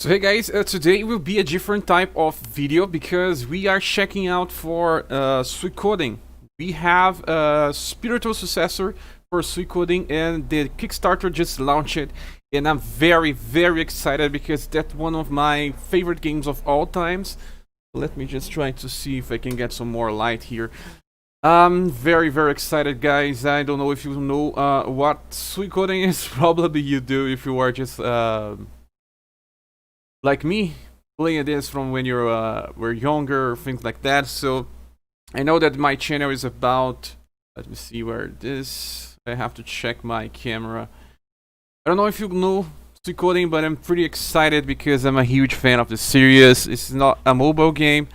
So hey guys, today will be a different type of video because we are checking out for Suikoden. We have a spiritual successor for Suikoden and the Kickstarter just launched it, and I'm very excited because that's one of my favorite games of all times. Let me just try to see if I can get some more light here. I'm very excited, guys. I don't know if you know what Suikoden is. Probably you do if you are just like me, playing this from when you were younger or things like that. So I know that my channel is about, let me see where it is. I have to check my camera. I don't know if you know Suikoden, but I'm pretty excited because I'm a huge fan of the series. It's not a mobile game,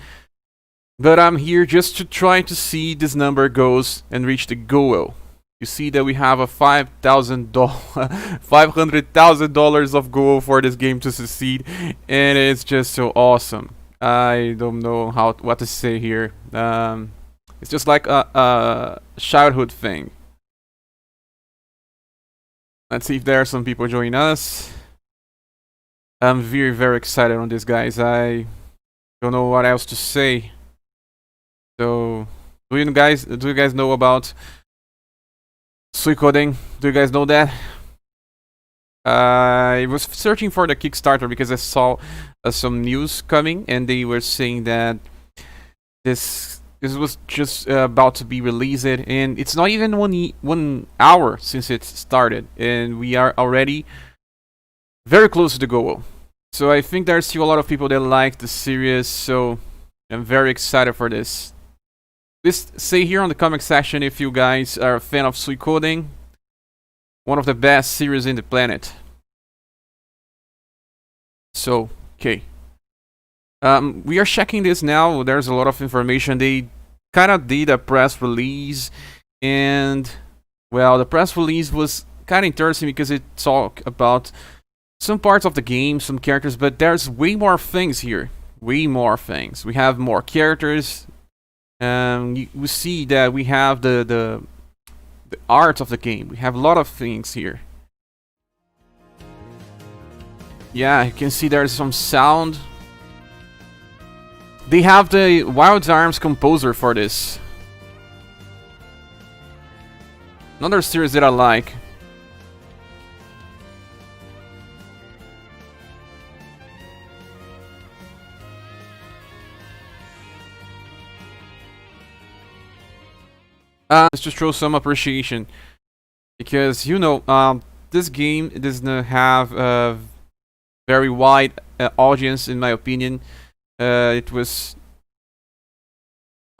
but I'm here just to try to see this number goes and reach the goal. You see that we have a $500,000 of goal for this game to succeed, and it's just so awesome. I don't know what to say here. It's just like a childhood thing. Let's see if there are some people joining us. I'm very excited on this, guys. I don't know what else to say. So, do you guys know about Suikoden? Do you guys know that? I was searching for the Kickstarter because I saw some news coming, and they were saying that this was just about to be released, and it's not even 1 hour since it started, and we are already very close to the goal. So I think there's still a lot of people that like the series, so I'm very excited for this. Please say here on the comment section if you guys are a fan of Suikoden, one of the best series in the planet. So, okay. We are checking this now. There's a lot of information. They kind of did a press release, and well, the press release was kind of interesting because it talked about some parts of the game, some characters, but there's way more things here. Way more things. We have more characters. We see that we have the art of the game. We have a lot of things here. Yeah, you can see there's some sound. They have the Wild Arms composer for this. Another series that I like. Let's just show some appreciation, because you know this game doesn't have a very wide audience, in my opinion. There's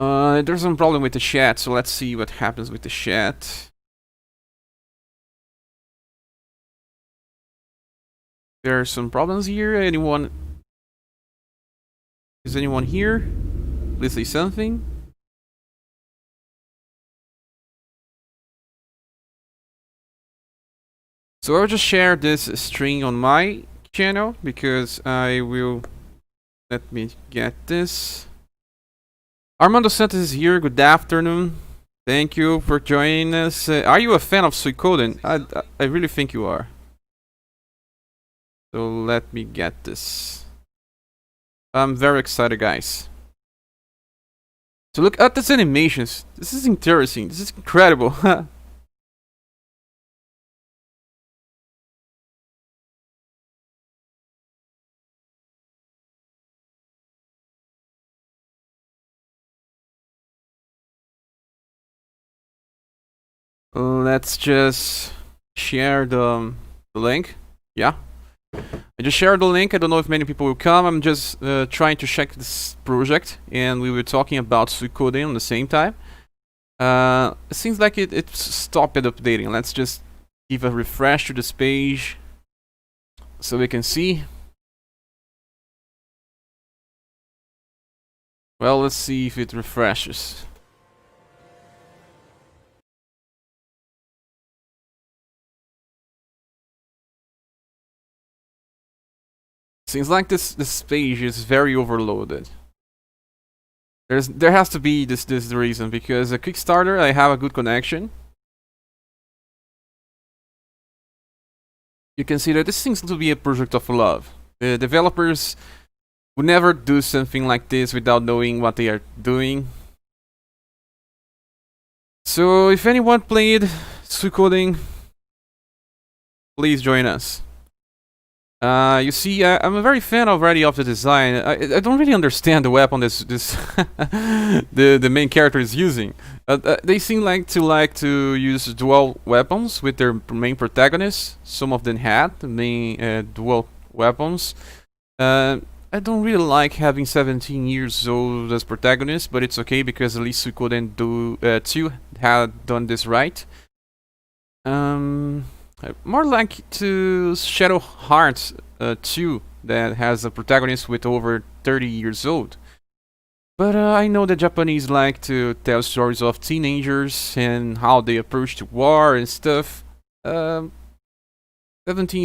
some problem with the chat, so let's see what happens with the chat. There are some problems here. Is anyone here? Please say something. So I'll just share this string on my channel because I will. Let me get this. Armando Santos is here. Good afternoon. Thank you for joining us. Are you a fan of Suikoden? I really think you are. So let me get this. I'm very excited, guys. So look at these animations. This is interesting. This is incredible. Let's just share the link. Yeah, I just shared the link. I don't know if many people will come. I'm just trying to check this project, and we were talking about Suikoden at the same time. It seems like it stopped updating. Let's just give a refresh to this page so we can see. Well, let's see if it refreshes. Seems like this page is very overloaded. There has to be this reason, because a Kickstarter, I have a good connection. You can see that this seems to be a project of love. Developers would never do something like this without knowing what they are doing. So if anyone played Suikoden, please join us. You see, I'm a very fan already of the design. I don't really understand the weapon this the main character is using. They seem like to use dual weapons with their main protagonists. Some of them had the main dual weapons. I don't really like having 17 years old as protagonist, but it's okay because at least Suikoden 2 had done this right. More like to Shadow Hearts 2 that has a protagonist with over 30 years old. But I know the Japanese like to tell stories of teenagers and how they approach to war and stuff. 17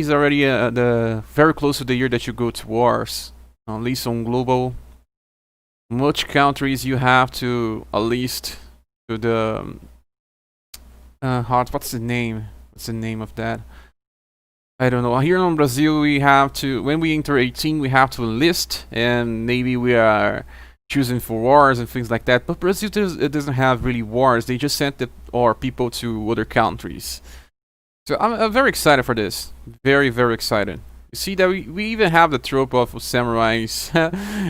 is already very close to the year that you go to wars. At least on global. Much countries you have to at least to the what's the name? What's the name of that? I don't know. Here in Brazil, we have to, when we enter 18, we have to enlist, and maybe we are choosing for wars and things like that. But Brazil doesn't have really wars. They just sent our people to other countries. So I'm very excited for this. Very, very excited. You see that we even have the trope of samurais.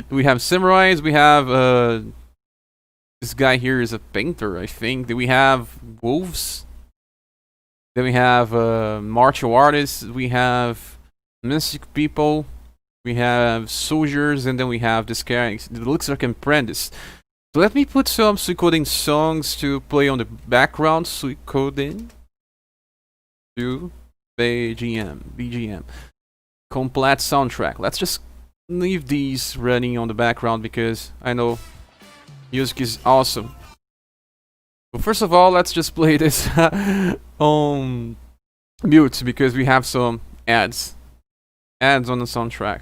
We have samurais. We have this guy here is a painter, I think. Then we have wolves. Then we have martial artists, we have mystic people, we have soldiers, and then we have this guy. It looks like an apprentice. So let me put some Suikoden songs to play on the background. Suikoden 2 BGM. Complete soundtrack. Let's just leave these running on the background because I know music is awesome. Well, first of all, let's just play this on mute because we have some ads on the soundtrack.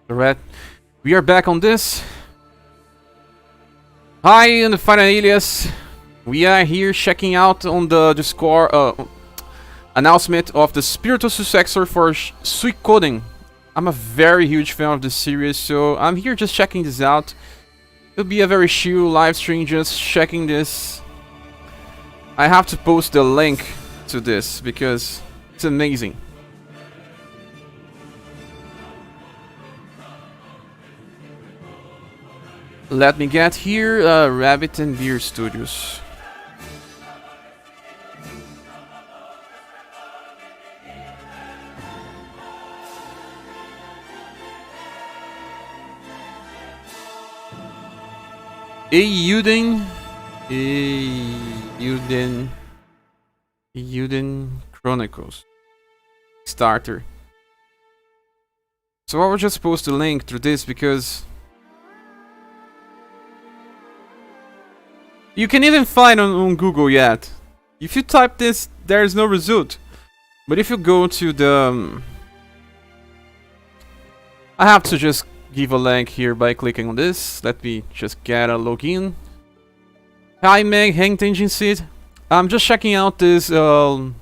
Alright, we are back on this. Hi, in the Final Alias. We are here checking out on the Discord announcement of the spiritual successor for Suikoden. I'm a very huge fan of this series, so I'm here just checking this out. It'll be a very chill live stream just checking this. I have to post the link to this because it's amazing. Let me get here, Rabbit and Beer Studios. Eiyuden Chronicles Starter. So I was just supposed to link through this because you can even find on Google yet. If you type this, there is no result. But if you go to the I have to just give a link here by clicking on this. Let me just get a login. Hi Meg, Hang Tangent Seed. I'm just checking out this new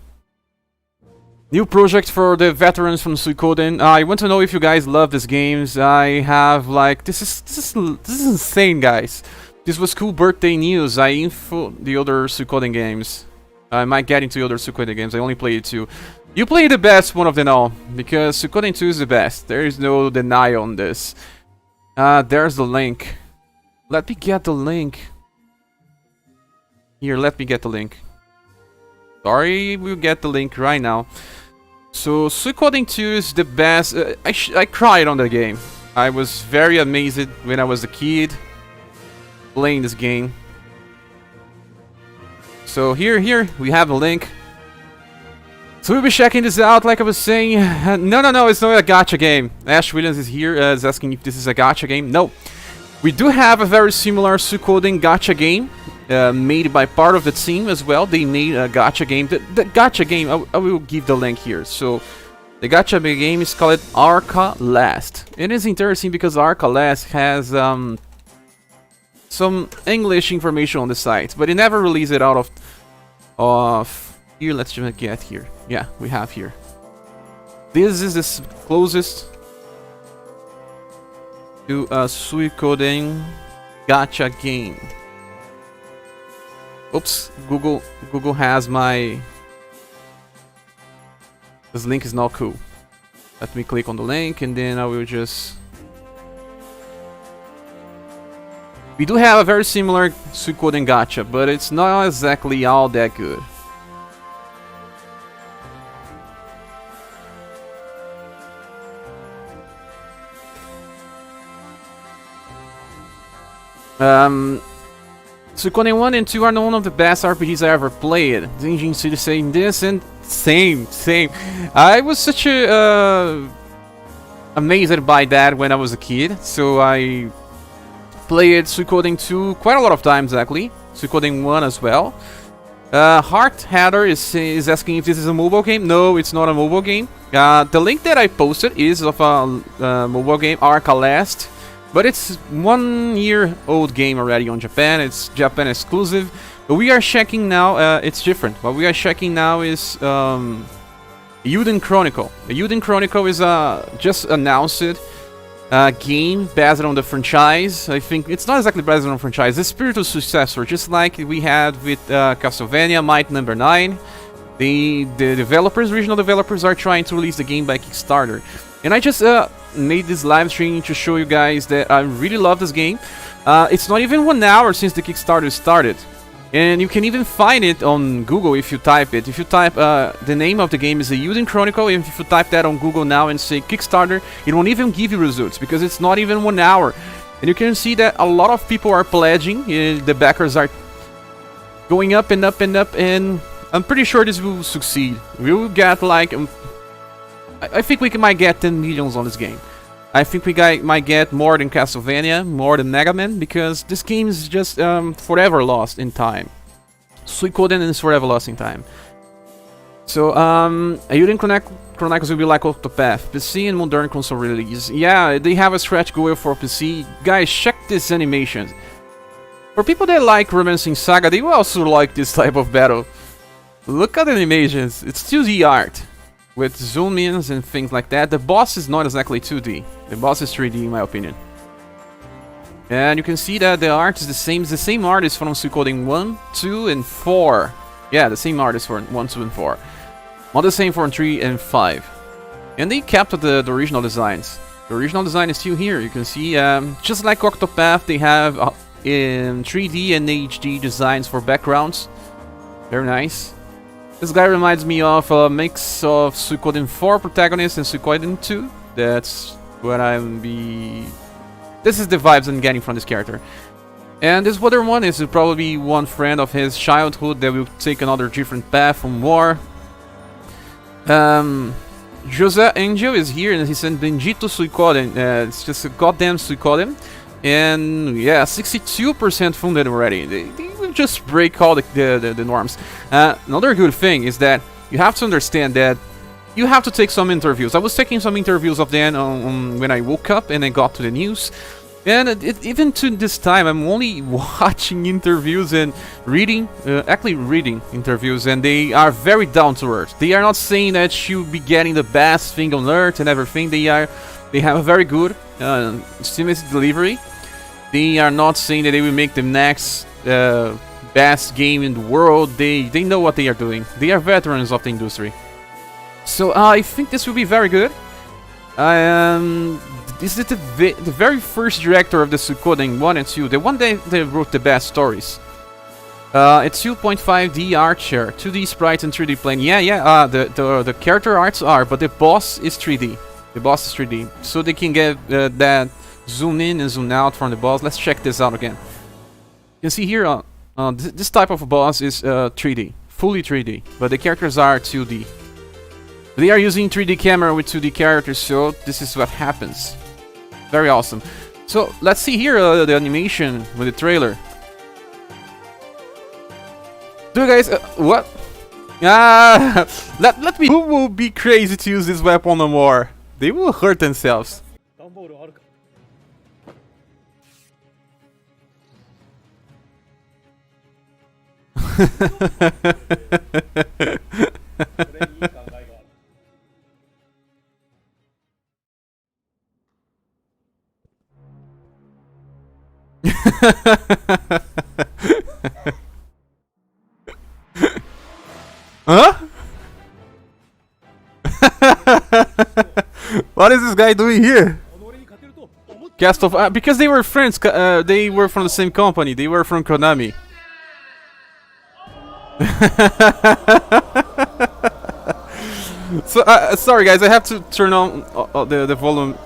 project for the veterans from Suikoden. I want to know if you guys love these games. I have like this is insane, guys. This was cool birthday news. I info the other Suikoden games. I might get into other Suikoden games. I only played 2. You play the best one of them all, because Suikoden 2 is the best. There is no denial on this. There's the link. Let me get the link. Here, let me get the link. Sorry, we'll get the link right now. So, Suikoden 2 is the best. I cried on the game. I was very amazed when I was a kid playing this game. So here we have a link. So we'll be checking this out, like I was saying. No, it's not a gacha game. Ash Williams is here, is asking if this is a gacha game. No. We do have a very similar Suikoden gacha game, made by part of the team as well. They made a gacha game. The gacha game, I will give the link here. So, the gacha game is called Arca Last. It is interesting because Arca Last has some English information on the site, but it never released it out of here. Let's just get here. Yeah, we have here. This is the closest to a Suikoden gacha game. Oops, Google has my... This link is not cool. Let me click on the link and then I will just... We do have a very similar Suikoden gacha, but it's not exactly all that good. Suikoden 1 and 2 are one of the best RPGs I ever played. Zinjin City saying this and same. I was such a amazed by that when I was a kid, so I played Suikoden 2 quite a lot of times actually. Suikoden 1 as well. Heart Hatter is asking if this is a mobile game. No, it's not a mobile game. The link that I posted is of a mobile game, Arca Last. But it's 1 year old game already on Japan. It's Japan exclusive. But we are checking now. It's different. What we are checking now is Yuden Chronicle. Yuden Chronicle is just announced game based on the franchise. I think it's not exactly based on the franchise. It's spiritual successor, just like we had with Castlevania Might Number 9. The developers, regional developers, are trying to release the game by Kickstarter. And I just made this live stream to show you guys that I really love this game. It's not even 1 hour since the Kickstarter started. And you can even find it on Google if you type it. If you type the name of the game is a Yuden Chronicle, and if you type that on Google now and say Kickstarter, it won't even give you results because it's not even 1 hour. And you can see that a lot of people are pledging. The backers are going up and up and up, and I'm pretty sure this will succeed. We will get like... I think we might get 10 millions on this game. I think we might get more than Castlevania, more than Mega Man, because this game is just forever lost in time. Suikoden is forever lost in time. So, Yuden Chronicles will be like Octopath, PC and modern console release. Yeah, they have a stretch goal for PC. Guys, check this animation. For people that like Romancing Saga, they will also like this type of battle. Look at the animations, it's 2D art. With zoom-ins and things like that. The boss is not exactly 2D. The boss is 3D in my opinion. And you can see that the art is the same. It's the same artist from Suikoden 1, 2, and 4. Yeah, the same artist for 1, 2, and 4. Not the same for 3 and 5. And they kept the original designs. The original design is still here. You can see, just like Octopath, they have in 3D and HD designs for backgrounds. Very nice. This guy reminds me of a mix of Suikoden 4 protagonist and Suikoden 2. That's what this is the vibes I'm getting from this character. And this other one is probably one friend of his childhood that will take another different path from war. Jose Angel is here and he said Bendito Suikoden. It's just a goddamn Suikoden. And yeah, 62% funded already. They will just break all the norms. Another good thing is that you have to understand that you have to take some interviews. I was taking some interviews of them when I woke up and I got to the news. And even to this time, I'm only watching interviews and actually reading interviews, and they are very down to earth. They are not saying that you'll be getting the best thing on earth and everything. They have a very good estimated delivery. They are not saying that they will make the next best game in the world. They know what they are doing. They are veterans of the industry. So I think this will be very good. This is the very first director of the Suikoden 1 and 2, the one that wrote the best stories. It's 2.5D art share, 2D sprites and 3D plane. Yeah. The character arts are, but the boss is 3D. The boss is 3D, so they can get that zoom in and zoom out from the boss. Let's check this out again. You can see here, this type of boss is 3D, fully 3D, but the characters are 2D. They are using 3D camera with 2D characters, so this is what happens. Very awesome. So let's see here the animation with the trailer. Do you guys what? Let me. Who will be crazy to use this weapon no more? They will hurt themselves. Huh? What is this guy doing here? Cast of because they were friends. They were from the same company. They were from Konami. So sorry guys, I have to turn on the volume.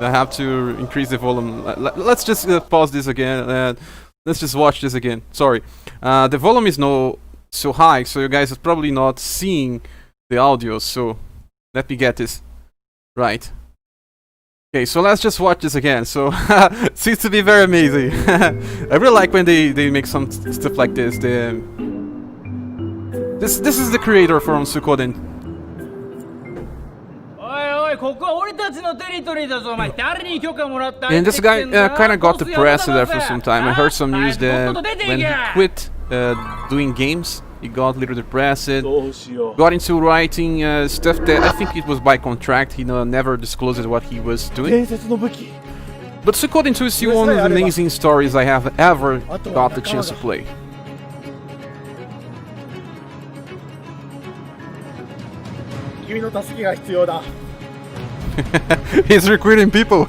I have to increase the volume. Let's just pause this again. Let's just watch this again. Sorry, the volume is no so high, so you guys are probably not seeing the audio. So let me get this right. Okay, so let's just watch this again. So seems to be very amazing. I really like when they make some stuff like this. This is the creator from Suikoden. And this guy kind of got depressed after some time. I heard some news that when he quit doing games, he got a little depressed, got into writing stuff that I think it was by contract. He never disclosed what he was doing. But Suikoden 2 is still one of the amazing stories I have ever got the chance to play. He's recruiting people.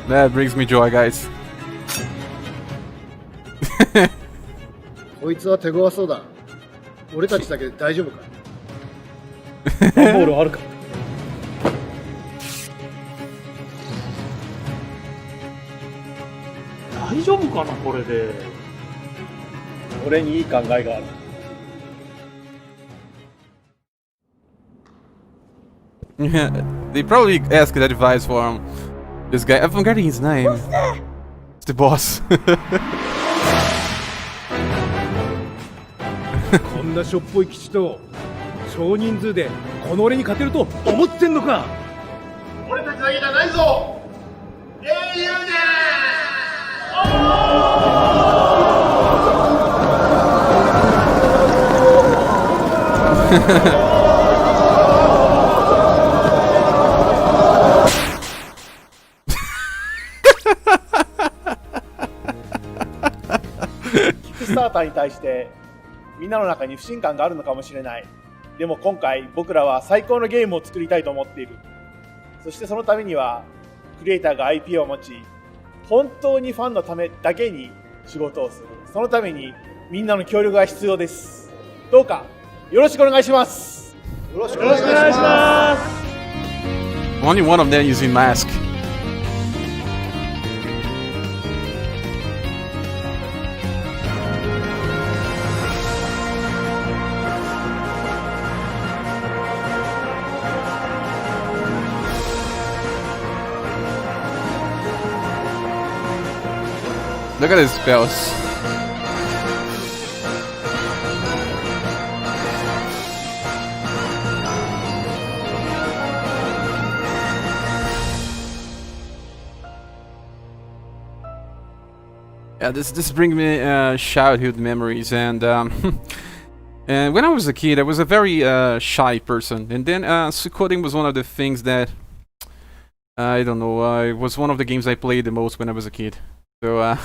That brings me joy, guys. こいつは手強そうだ。俺たちだけで大丈夫か。ボールあるか。大丈夫かなこれで。俺にいい考えがある。They probably asked advice from this guy. I'm forgetting his name. It's the boss. こんなしょっぽい基地と少人数でこの俺に勝てると思ってんのか。俺たちだけじゃないぞ。英雄だ。キックスターターに対してみんなの中に不信感があるのかもしれない。でも今回僕らは最高のゲームを作りたいと思っている。そしてそのためにはクリエイターが IP を持ち、本当にファンのためだけに仕事をする。そのためにみんなの協力が必要です。どうかよろしくお願いします。よろしくお願いします。 Only one of them using mask. Look at his spells. Yeah, this brings me childhood memories, and and when I was a kid, I was a very shy person, and then Suikoden was one of the things that I don't know. It was one of the games I played the most when I was a kid. So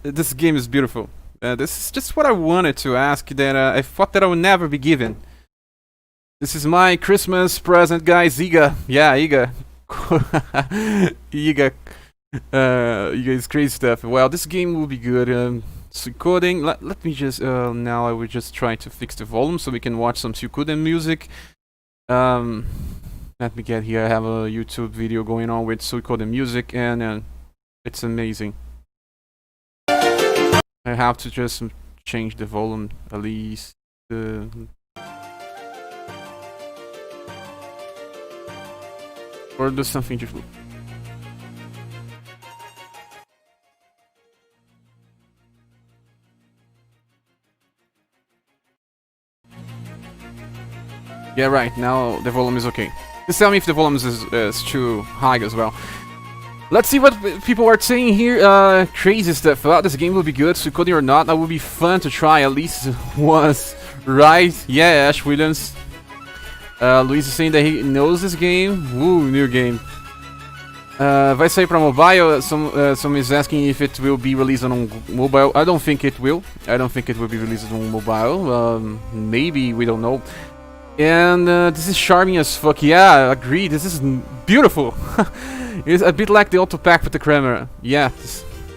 this game is beautiful. This is just what I wanted to ask that I thought that I would never be given. This is my Christmas present, guys. Iga, yeah, Iga, Iga, Iga is crazy stuff. Well, this game will be good. Suikoden. Let me just now I will just try to fix the volume so we can watch some Suikoden music. Let me get here. I have a YouTube video going on with Suikoden music, and it's amazing. I have to just change the volume at least. Or do something different. Yeah, right, now the volume is okay. Just tell me if the volume is too high as well. Let's see what people are saying here. Crazy stuff. Well, this game will be good, Suikoden or not. That would be fun to try at least once. Right? Yeah, Ash Williams. Luiz is saying that he knows this game. Ooh, new game. Vai sair pra mobile? Some is asking if it will be released on mobile. I don't think it will. I don't think it will be released on mobile. Maybe, we don't know. And this is charming as fuck. Yeah, I agree. This is beautiful. It's a bit like the auto pack with the camera. Yeah,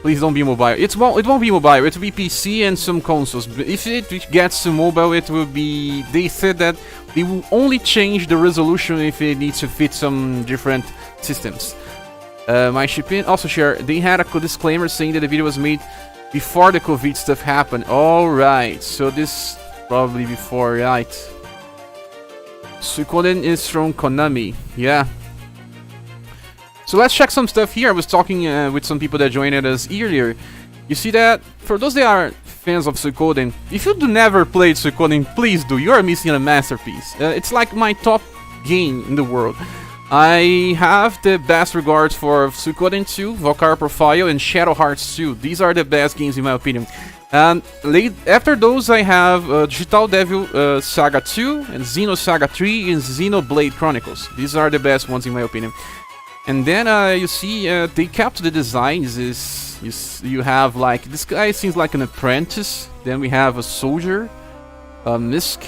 please don't be mobile. It won't be mobile. It will be PC and some consoles. But if it gets to mobile, it will be. They said that they will only change the resolution if it needs to fit some different systems. My shipping also share. They had a disclaimer saying that the video was made before the COVID stuff happened. All right, so this probably before, right? Suikoden is from Konami. Yeah. So let's check some stuff here. I was talking with some people that joined us earlier. You see that? For those that are fans of Suikoden, if you never played Suikoden, please do. You are missing a masterpiece. It's like my top game in the world. I have the best regards for Suikoden 2, Valkyrie Profile, and Shadow Hearts 2. These are the best games in my opinion. And after those I have Digital Devil Saga 2, and Xeno Saga 3, and Xenoblade Chronicles. These are the best ones in my opinion. And then you see they kept the designs. You have like, this guy seems like an apprentice. Then we have a soldier, a Misk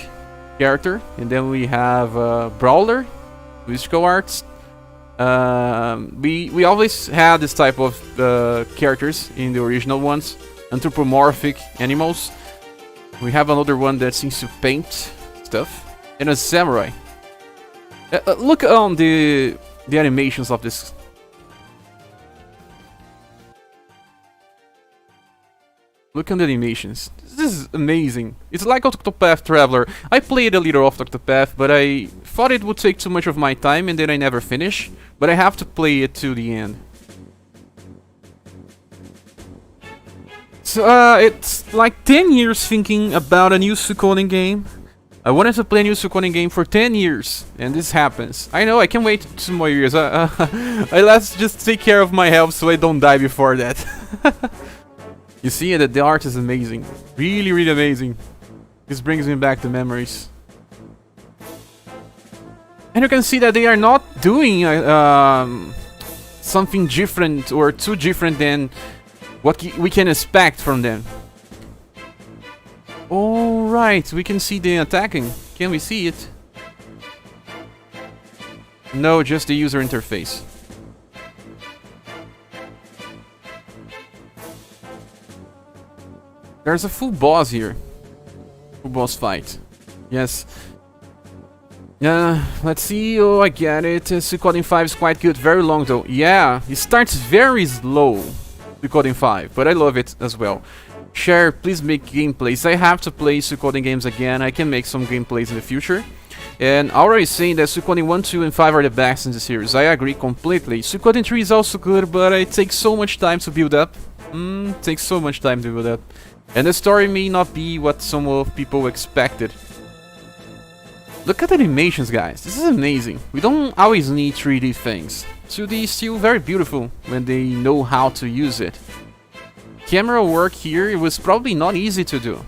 character, and then we have a Brawler, musical arts. We always had this type of characters in the original ones, anthropomorphic animals. We have another one that seems to paint stuff, and a samurai. Look on the animations of this. Look at the animations. This is amazing. It's like Octopath Traveler. I played a little of Octopath, but I thought it would take too much of my time and then I never finish. But I have to play it to the end. So it's like 10 years thinking about a new Suikoden game. I wanted to play a new Suikoden game for 10 years, and this happens. I know, I can wait 2 more years. Let's just take care of my health so I don't die before that. You see that the art is amazing. Really, really amazing. This brings me back to memories. And you can see that they are not doing something different or too different than what we can expect from them. Alright, we can see the attacking. Can we see it? No, just the user interface. There's a full boss here. Full boss fight. Yes. Let's see. Oh, I get it. Suikoden 5 is quite good. Very long though. Yeah, it starts very slow. Suikoden 5, but I love it as well. Share, please make gameplays. I have to play Suikoden games again. I can make some gameplays in the future. And already saying that Suikoden 1, 2, and 5 are the best in the series. I agree completely. Suikoden 3 is also good, but it takes so much time to build up. Takes so much time to build up. And the story may not be what some of people expected. Look at the animations, guys. This is amazing. We don't always need 3D things. 2D is still very beautiful when they know how to use it. Camera work here, it was probably not easy to do.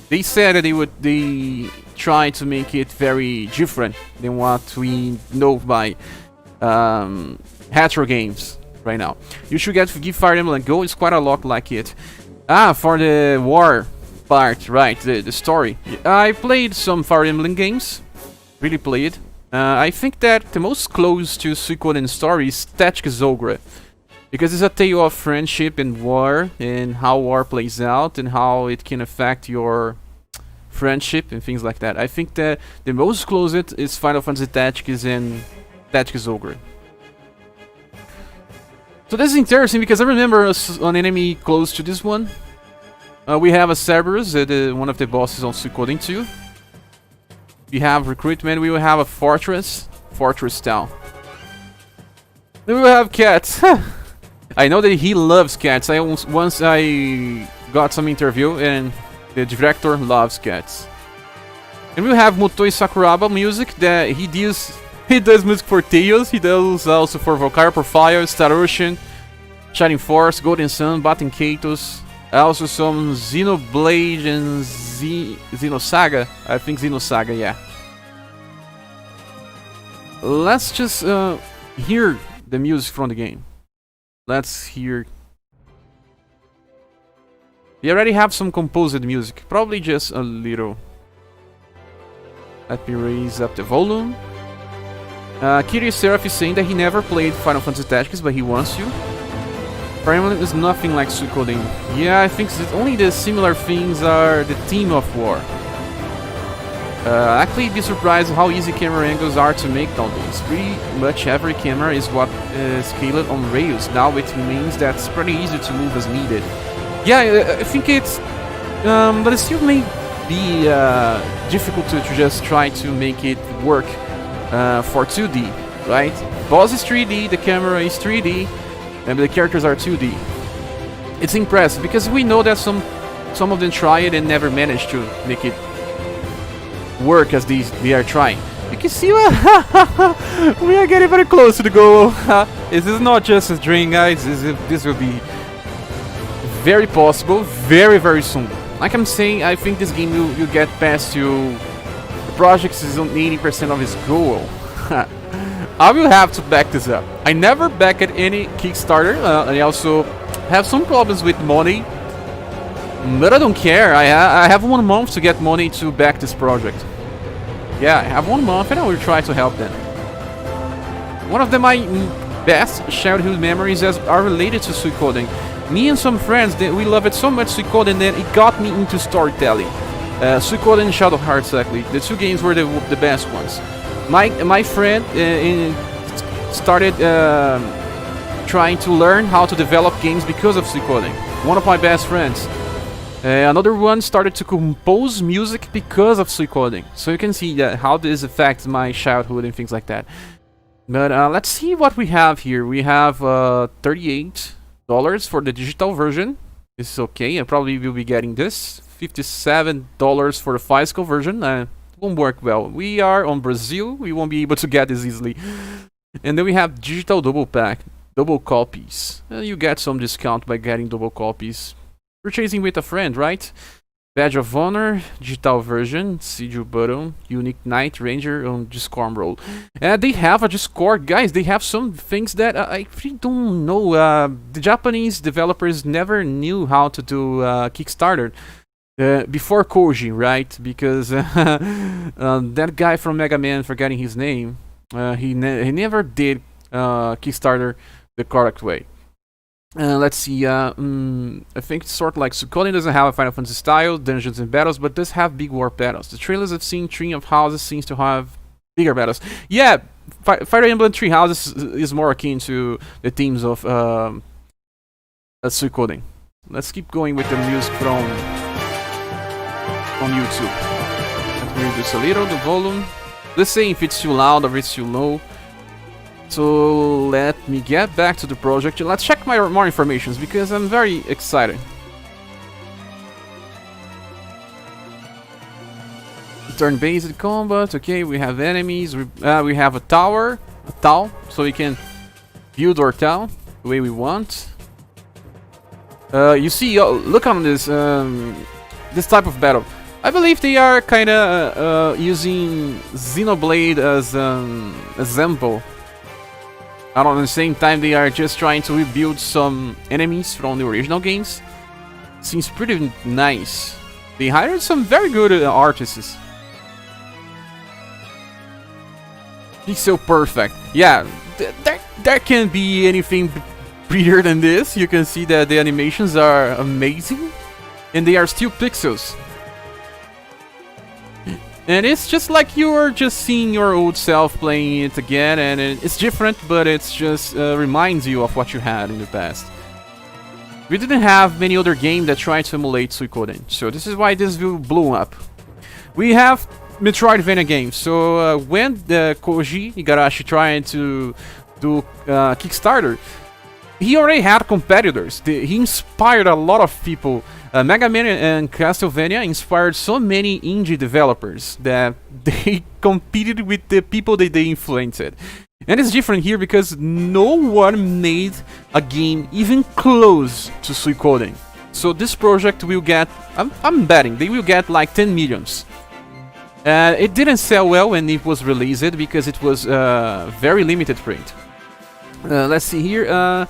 They said that they try to make it very different than what we know by retro games right now. You should give Fire Emblem a go, it's quite a lot like it. For the war part, right, the story. I played some Fire Emblem games, really played. I think that the most close to Suikoden story is Tactics Ogre. Because it's a tale of friendship and war, and how war plays out, and how it can affect your friendship and things like that. I think that the most closest is Final Fantasy Tactics and Tactics Ogre. So this is interesting because I remember an enemy close to this one. We have a Cerberus, one of the bosses on Suikoden 2. We have recruitment, we will have a fortress town. Then we will have cats. I know that he loves cats. Once I got some interview and the director loves cats. And we have Mutoi Sakuraba music that he deals He does music for Tales, he does also for Volcaro Profile, Star Ocean, Shining Force, Golden Sun, Batten Katos, also some Xenoblade and Xenosaga. I think Xenosaga, yeah. Let's just hear the music from the game. Let's hear. We already have some composed music, probably just a little. Let me raise up the volume. Kiryu Seraph is saying that he never played Final Fantasy Tactics, but he wants to. Apparently, it's nothing like Suikoden. Yeah, I think only the similar things are the theme of war. Actually, be surprised how easy camera angles are to make nowadays. Pretty much every camera is what is scaled on rails now, which means that's pretty easy to move as needed. Yeah, I think it's... but it still may be difficult to just try to make it work for 2D, right? Boss is 3D, the camera is 3D, and the characters are 2D. It's impressive, because we know that some of them try it and never manage to make it work as they are trying. You can see we are getting very close to the goal. This is not just a dream, guys. This will be very possible, very, very soon. Like I'm saying, I think this game will get past to the project is on 80% of its goal. I will have to back this up. I never back at any Kickstarter. I also have some problems with money, but I don't care. I have 1 month to get money to back this project. Yeah, I have 1 month and I will try to help them. One of my best childhood memories are related to Suikoden. Me and some friends, we love it so much, Suikoden, that it got me into storytelling. Suikoden and Shadow Hearts, exactly. The 2 games were the best ones. My friend started trying to learn how to develop games because of Suikoden. One of my best friends. Another one started to compose music because of Suikoden. So you can see how this affects my childhood and things like that. But let's see what we have here. We have $38 for the digital version. This is okay. I probably will be getting this. $57 for the physical version. Won't work well. We are on Brazil. We won't be able to get this easily. And then we have digital double pack, double copies. You get some discount by getting double copies. Purchasing with a friend, right? Badge of Honor, digital version, sigil button, unique Knight Ranger on Discord roll. They have a Discord, guys. They have some things that I really don't know. The Japanese developers never knew how to do Kickstarter before Koji, right? Because that guy from Mega Man, forgetting his name, he never did Kickstarter the correct way. Let's see, I think it's sort of like Suikoden doesn't have a Final Fantasy style, dungeons and battles, but does have big war battles. The trailers I've seen, Tree of Houses seems to have bigger battles. Yeah, Fire Emblem Three Houses is more akin to the themes of Suikoden. Let's keep going with the music from YouTube. Let me reduce a little the volume. Let's see if it's too loud or if it's too low. So let me get back to the project. Let's check more informations because I'm very excited. Turn-based combat. Okay, we have enemies. We have a tower, so we can build our town the way we want. You see, look on this this type of battle. I believe they are kind of using Xenoblade as an example. And at the same time, they are just trying to rebuild some enemies from the original games. Seems pretty nice. They hired some very good artists. Pixel perfect. Yeah, there can't be anything prettier than this. You can see that the animations are amazing. And they are still pixels. And it's just like you're just seeing your old self playing it again, and it's different, but it's just reminds you of what you had in the past. We didn't have many other games that tried to emulate Suikoden, so this is why this blew up. We have Metroidvania games, so when Koji Igarashi tried to do Kickstarter, he already had competitors. He inspired a lot of people. Mega Man and Castlevania inspired so many indie developers that They competed with the people that they influenced. And it's different here because no one made a game even close to Suikoden. So this project will get, I'm betting, they will get like 10 millions. It didn't sell well when it was released because it was very limited print. Let's see here.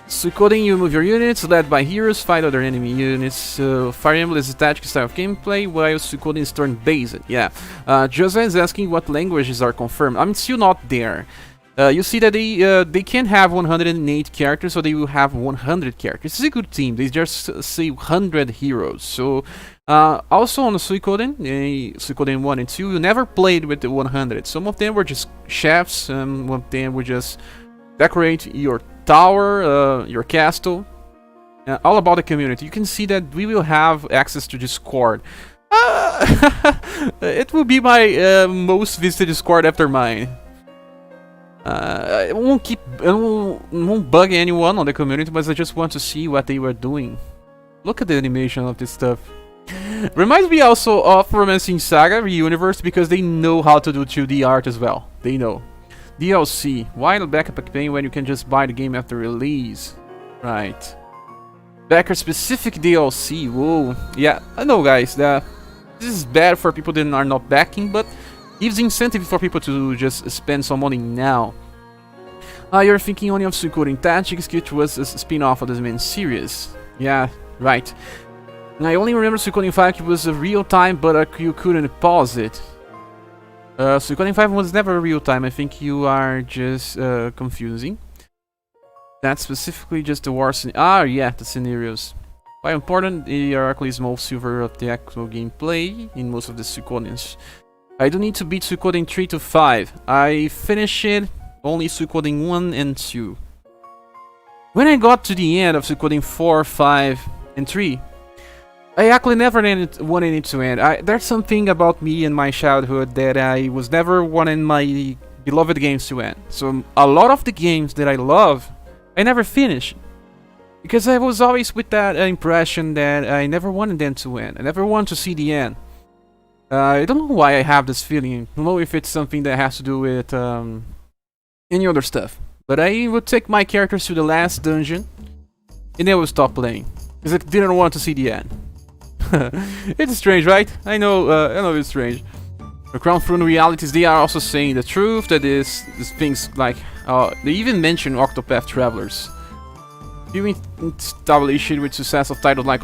Suikoden, you move your units, led by heroes, fight other enemy units. Fire Emblem is a tactical style of gameplay, while Suikoden is turn-based. Yeah. Jose is asking what languages are confirmed. I'm still not there. You see that they can have 108 characters, so they will have 100 characters. It's a good team. They just say 100 heroes. So also on the Suikoden, Suikoden 1 and 2, you never played with the 100. Some of them were just chefs, some of them were just decorate your tower, your castle, all about the community. You can see that we will have access to Discord. It will be my most visited Discord after mine. I won't bug anyone on the community, but I just want to see what they were doing. Look at the animation of this stuff. Reminds me also of Romancing Saga Reuniverse because they know how to do 2D art as well. They know. DLC. Why the backup campaign when you can just buy the game after release? Right. Backer specific DLC. Whoa. Yeah, I know guys, this is bad for people that are not backing, but gives incentive for people to just spend some money now. You're thinking only of Suikoden Tactics, which was a spin-off of the main series. Yeah, right. I only remember Suikoden 5 was a real time, but you couldn't pause it. Suikoden 5 was never real time. I think you are just confusing. That's specifically just the war yeah, the scenarios. Quite important, they are actually small silver of the actual gameplay in most of the Suikodens. I don't need to beat Suikoden 3 to 5. I finished it only Suikoden 1 and 2. When I got to the end of Suikoden 4, 5, and 3, I actually never wanted it to end. There's something about me in my childhood that I was never wanting my beloved games to end. So a lot of the games that I love, I never finished. Because I was always with that impression that I never wanted them to end. I never wanted to see the end. I don't know why I have this feeling. I don't know if it's something that has to do with any other stuff. But I would take my characters to the last dungeon and then would stop playing. Because I didn't want to see the end. It's strange, right? I know it's strange. The Crown Throne realities, they are also saying the truth, that is things like, they even mention Octopath Travelers. You establish it with success of title like...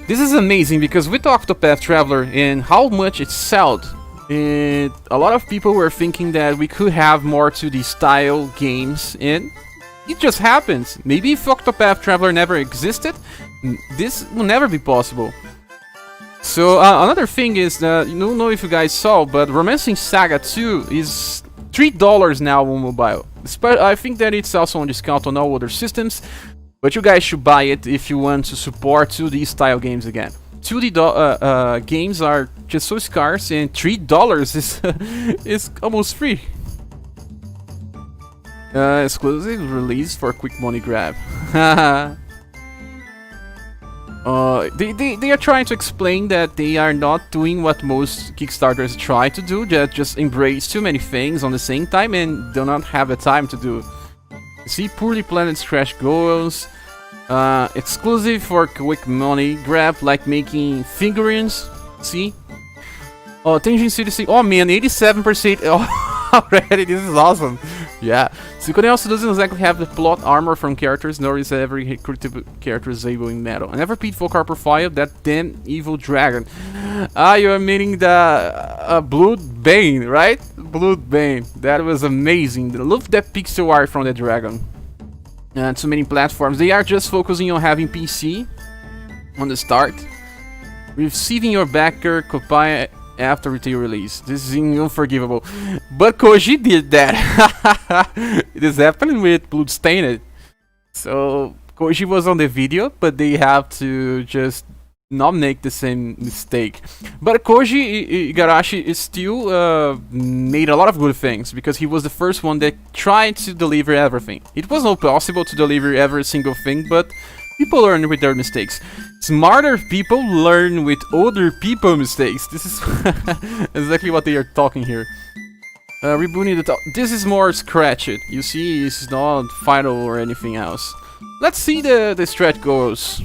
This is amazing, because with Octopath Traveler and how much it sold, a lot of people were thinking that we could have more 2D style games, and it just happens. Maybe if Octopath Traveler never existed, this will never be possible. So another thing is, I don't know if you guys saw, but Romancing Saga 2 is $3 now on mobile. I think that it's also on discount on all other systems, but you guys should buy it if you want to support 2D style games again. 2D games are just so scarce, and $3 is almost free. Exclusive release for quick money grab. They are trying to explain that they are not doing what most Kickstarters try to do, that just embrace too many things on the same time and do not have the time to do. See, poorly planned stretch goals, exclusive for quick money grab, like making figurines. See? Oh, Tenjin City. Oh man, 87% already. This is awesome. Yeah. Suikoden also doesn't exactly have the plot armor from characters, nor is every critical character able in metal. I never beat Volcar profile, that damn evil dragon. You are meaning the Blood Bane, right? Blood Bane. That was amazing. Love that pixel art from the dragon. Too many platforms. They are just focusing on having PC on the start. Receiving your backer copy after retail release. This is unforgivable. But Koji did that. It is happening with Bloodstained. So Koji was on the video, but they have to just not make the same mistake. But Koji Igarashi is still made a lot of good things, because he was the first one that tried to deliver everything. It was not possible to deliver every single thing, but People learn with their mistakes. Smarter people learn with other people's mistakes. This is exactly what they are talking here. Rebooting the top. This is more scratched. You see, it's not final or anything else. Let's see the stretch goals.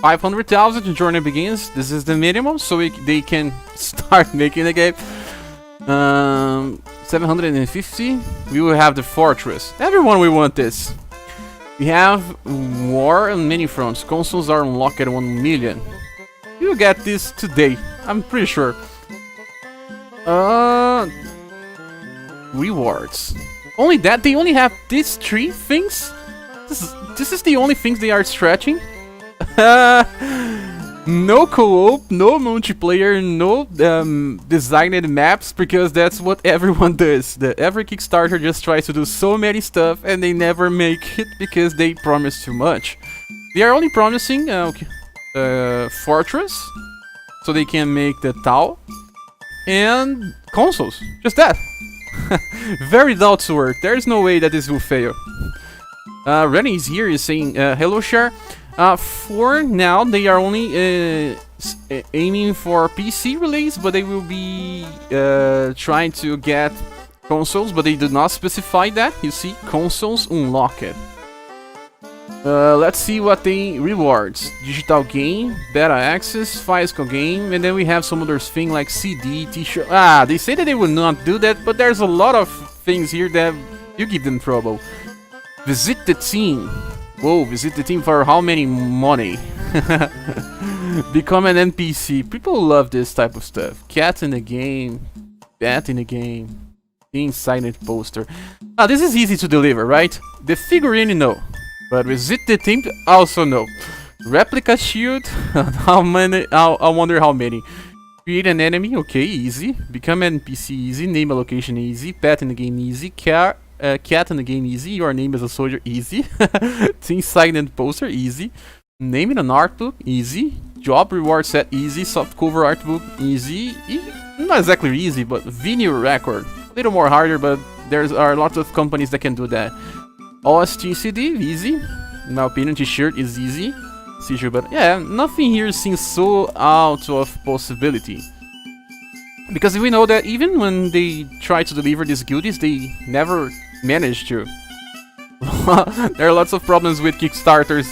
500,000 journey begins. This is the minimum, so they can start making the game. 750. We will have the fortress. Everyone will want this. We have war on many fronts. Consoles are unlocked at 1 million. You will get this today. I'm pretty sure. Rewards. Only that? They only have these 3 things? This is the only things they are stretching? No co-op, no multiplayer, no designed maps, because that's what everyone does. Every Kickstarter just tries to do so many stuff and they never make it because they promise too much. They are only promising fortress, so they can make the Tau, and consoles. Just that. Very doubt to work. There is no way that this will fail. Rennie is here, is saying, hello, Share. For now, they are only aiming for PC release, but they will be trying to get consoles, but they do not specify that. You see, consoles unlocked. Let's see what they rewards. Digital game, beta access, physical game, and then we have some other thing like CD, t-shirt. They say that they will not do that, but there's a lot of things here that you give them trouble. Visit the team. Whoa, visit the team for how many money? Become an NPC. People love this type of stuff. Cat in the game. Bat in the game. Inside poster. This is easy to deliver, right? The figurine, no. But visit the team, also no. Replica shield. How many? I wonder how many. Create an enemy, okay, easy. Become an NPC, easy. Name a location, easy. Pet in the game, easy. Cat in the game, easy. Your name is a soldier, easy. Team sign and poster, easy. Name in an art book, easy. Job reward set, easy. Soft cover art book, easy. Not exactly easy, but vinyl record. A little more harder, but there are lots of companies that can do that. OST CD, easy. In my opinion, t-shirt is easy. But yeah, nothing here seems so out of possibility. Because we know that even when they try to deliver these goodies, they never manage to. There are lots of problems with Kickstarters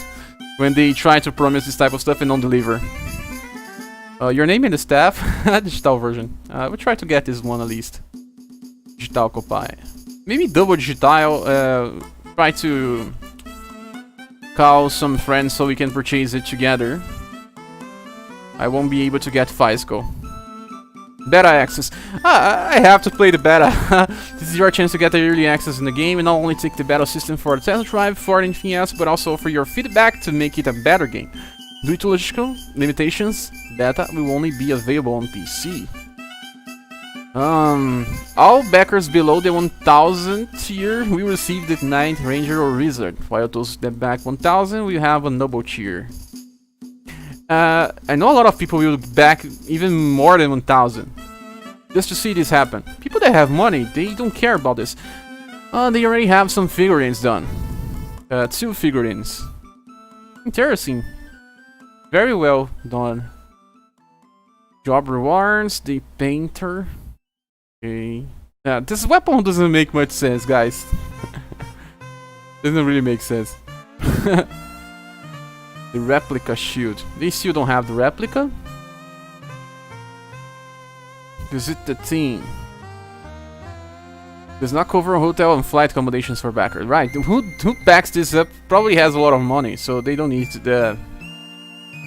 when they try to promise this type of stuff and don't deliver. Your name and the staff, digital version. We'll try to get this one at least. Digital copy. Maybe double digital. Try to call some friends so we can purchase it together. I won't be able to get physical. Beta access. I have to play the beta. This is your chance to get the early access in the game and not only take the beta system for the test drive for anything else, but also for your feedback to make it a better game. Due to logical limitations, beta will only be available on PC. All backers below the 1000 tier will receive the Knight, Ranger or Wizard, while those that back 1000 will have a noble tier. I know a lot of people will back even more than 1000 just to see this happen. People that have money, they don't care about this. They already have some figurines done. 2 figurines. Interesting. Very well done. Job rewards, the painter. Okay. This weapon doesn't make much sense, guys. Doesn't really make sense. The replica shield. They still don't have the replica. Visit the team. Does not cover hotel and flight accommodations for backers. Right. Who backs this up probably has a lot of money, so they don't need the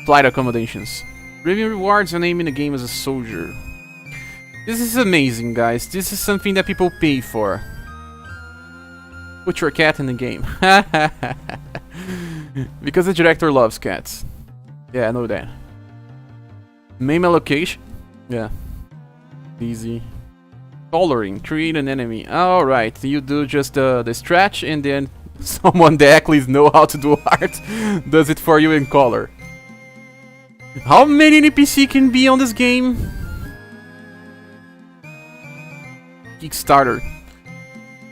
flight accommodations. Premium rewards your name in the game as a soldier. This is amazing, guys. This is something that people pay for. Put your cat in the game. Because the director loves cats. Yeah, I know that. Name a location. Yeah. Easy. Coloring. Create an enemy. Alright, you do just the stretch and then someone that actually knows how to do art does it for you in color. How many NPC can be on this game? Kickstarter.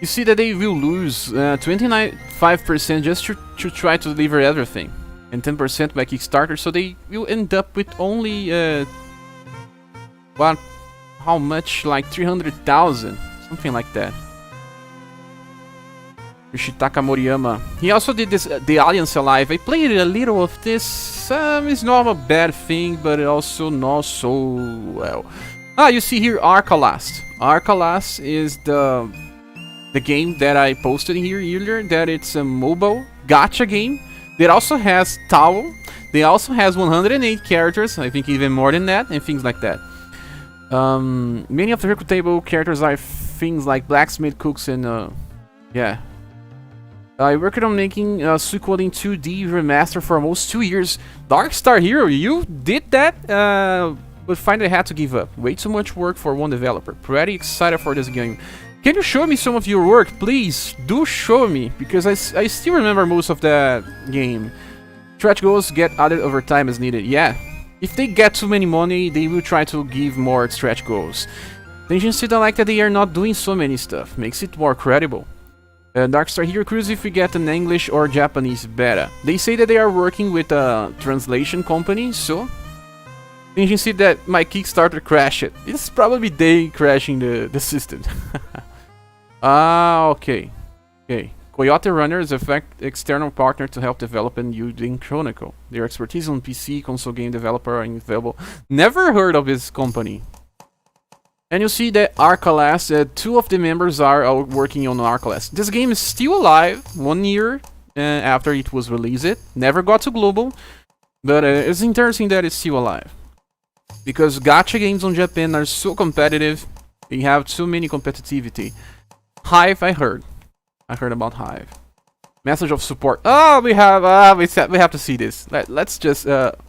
You see that they will lose 25% just to try to deliver everything. and 10% by Kickstarter, so they will end up with only what? How much? Like 300,000, something like that. Yoshitaka Moriyama. He also did this, the Alliance Alive. I played a little of this. It's not a bad thing, but also not so well. Ah, you see here Arcalast. Arcalast is the game that I posted here earlier. That it's a mobile gacha game. That also has Towel. They also has 108 characters. I think even more than that, and things like that. Many of the recruitable characters are things like blacksmith, cooks, and yeah. I worked on making Suikoden 2D remaster for almost 2 years. Darkstar Hero, you did that? But finally had to give up. Way too much work for one developer. Pretty excited for this game. Can you show me some of your work, please? Do show me, because I still remember most of that game. Stretch goals get added over time as needed. Yeah, if they get too many money, they will try to give more stretch goals. The agency don't like that they are not doing so many stuff. Makes it more credible. Darkstar Hero Cruise if we get an English or Japanese beta. They say that they are working with a translation company, so the agency that my Kickstarter crashed. It's probably they crashing the system. Okay. Coyote Runner is an external partner to help develop and using Chronicle. Their expertise on PC, console game developer are available. Never heard of this company. And you see that Arcalast, 2 of the members are working on Arcalast. This game is still alive 1 year after it was released. Never got to global, but it's interesting that it's still alive. Because gacha games on Japan are so competitive, they have too many competitivity. Hive, I heard about Hive. Message of support. Oh, we have to see this. Let's just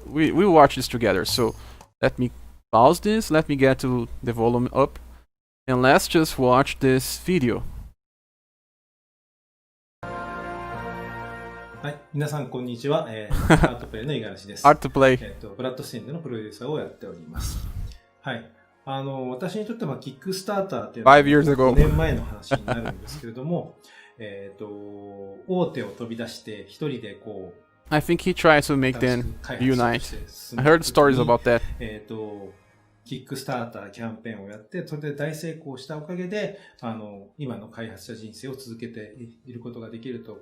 we'll watch this together. So let me pause this. Let me get to the volume up, and let's just watch this video. はい、皆さんこんにちは。アートプレイの五十嵐です。Art to play. ブラッドステインでのプロデューサーをやっております。はい。私にとってはキックスターターっていうのは5年前の話になるんですけれども、大手を飛び出して一人でこう I think he tried to make them unite. I heard stories about that. キックスターターキャンペーンをやって、それで大成功したおかげで、今の開発者人生を続けていることができると、